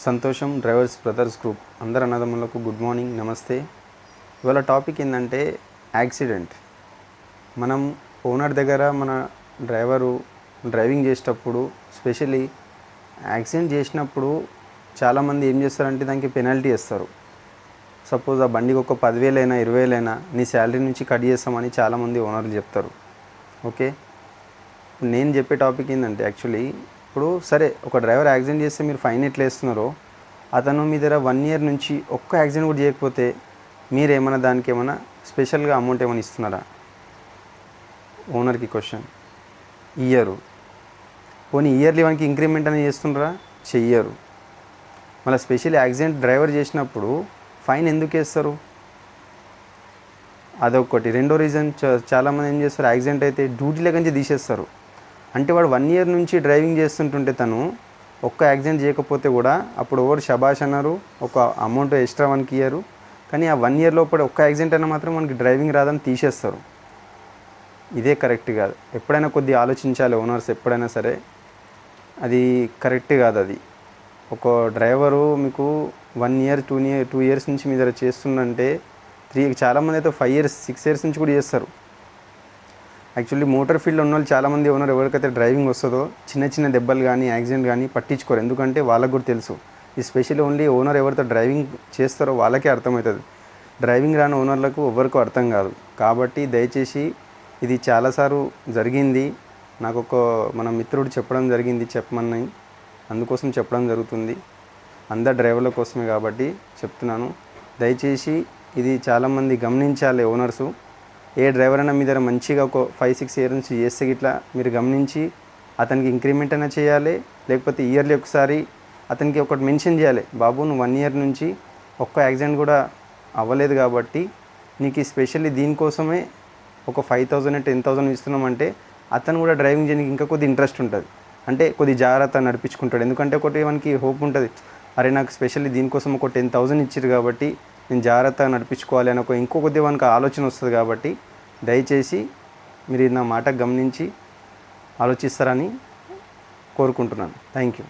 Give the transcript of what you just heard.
సంతోషం drivers brothers group అందరు అన్నదమ్ములకు గుడ్ మార్నింగ్, నమస్తే. ఇవాళ టాపిక్ ఏంటంటే యాక్సిడెంట్. మనం ఓనర్ దగ్గర మన డ్రైవింగ్ చేసేటప్పుడు స్పెషల్లీ యాక్సిడెంట్ చేసినప్పుడు చాలామంది ఏం చేస్తారంటే దానికి పెనాల్టీ ఇస్తారు. సపోజ్ ఆ బండికి ఒక 10,000 అయినా 20,000 అయినా నీ శాలరీ నుంచి కట్ చేస్తామని చాలామంది ఓనర్లు చెప్తారు. ఓకే, నేను చెప్పే టాపిక్ ఏంటంటే యాక్చువల్లీ ఇప్పుడు సరే ఒక డ్రైవర్ యాక్సిడెంట్ చేస్తే మీరు ఫైన్ ఎట్లా వేస్తున్నారో, అతను మీ దగ్గర 1 ఇయర్ నుంచి ఒక్క యాక్సిడెంట్ కూడా చేయకపోతే మీరు ఏమైనా దానికి ఏమైనా స్పెషల్గా అమౌంట్ ఏమైనా ఇస్తున్నారా? ఓనర్కి క్వశ్చన్. ఇయ్యరు. పోనీ ఇయర్లీ వానికి ఇంక్రిమెంట్ అనేది చేస్తుండ్రా? చెయ్యరు. మళ్ళీ స్పెషల్లీ యాక్సిడెంట్ డ్రైవర్ చేసినప్పుడు ఫైన్ ఎందుకు వేస్తారు? అదొకటి. రెండో రీజన్, చాలామంది ఏం చేస్తారు, యాక్సిడెంట్ అయితే డ్యూటీలో నుంచి తీసేస్తారు. అంటే వాడు 1 ఇయర్ నుంచి డ్రైవింగ్ చేస్తుంటుంటే తను ఒక్క యాక్సిడెంట్ చేయకపోతే కూడా అప్పుడు ఎవరు శబాష్ అన్నారు, ఒక అమౌంట్ ఎక్స్ట్రా మనకి ఇయ్యరు. కానీ ఆ 1 ఇయర్ లోపల ఒక్క యాక్సిడెంట్ అయినా మాత్రం మనకి డ్రైవింగ్ రాదని తీసేస్తారు. ఇదే కరెక్ట్ కాదు. ఎప్పుడైనా కొద్దిగా ఆలోచించాలి ఓనర్స్, ఎప్పుడైనా సరే అది కరెక్ట్ కాదు. అది ఒక డ్రైవరు మీకు 1 ఇయర్ 2 ఇయర్స్ నుంచి మీ దగ్గర చేస్తుందంటే చాలామంది అయితే 5 ఇయర్స్ 6 ఇయర్స్ నుంచి కూడా చేస్తారు. యాక్చువల్లీ మోటార్ ఫీల్డ్లో ఉన్న వాళ్ళు చాలామంది ఓనర్ ఎవరికైతే డ్రైవింగ్ వస్తుందో చిన్న చిన్న దెబ్బలు కానీ యాక్సిడెంట్ కానీ పట్టించుకోరు. ఎందుకంటే వాళ్ళకు కూడా తెలుసు, ఎస్పెషల్లీ ఓన్లీ ఓనర్ ఎవరితో డ్రైవింగ్ చేస్తారో వాళ్ళకే అర్థమవుతుంది. డ్రైవింగ్ రాని ఓనర్లకు ఎవరికూ అర్థం కాదు. కాబట్టి దయచేసి, ఇది చాలాసార్లు జరిగింది, నాకు మన మిత్రుడు చెప్పడం జరిగింది, చెప్పమని, అందుకోసం చెప్పడం జరుగుతుంది. అందరు డ్రైవర్ల కోసమే కాబట్టి చెప్తున్నాను. దయచేసి ఇది చాలామంది గమనించాలి ఓనర్సు. ఏ డ్రైవర్ అయినా మీ దగ్గర మంచిగా ఒక 5-6 ఇయర్స్ నుంచి చేస్తే ఇట్లా మీరు గమనించి అతనికి ఇంక్రిమెంట్ అయినా చేయాలి, లేకపోతే ఇయర్లీ ఒకసారి అతనికి ఒకటి మెన్షన్ చేయాలి, బాబు నువ్వు 1 ఇయర్ నుంచి ఒక్క యాక్సిడెంట్ కూడా అవ్వలేదు కాబట్టి నీకు స్పెషల్లీ దీనికోసమే ఒక 5,000 10,000 ఇస్తున్నామంటే అతను కూడా డ్రైవింగ్ చేయడానికి ఇంకా కొద్ది ఇంట్రెస్ట్ ఉంటుంది. అంటే కొద్ది జాగ్రత్త నడిపించుకుంటాడు. ఎందుకంటే ఒకటి మనకి హోప్ ఉంటుంది, అరే నాకు స్పెషల్లీ దీనికోసం ఒక 10,000 ఇచ్చారు కాబట్టి నేను జాగ్రత్తగా నడిపించుకోవాలి అని ఇంకో కొద్దిగా మనకు ఆలోచన వస్తుంది. కాబట్టి దయచేసి మీరు నా మాట గమనించి ఆలోచిస్తారని కోరుకుంటున్నాను. Thank you.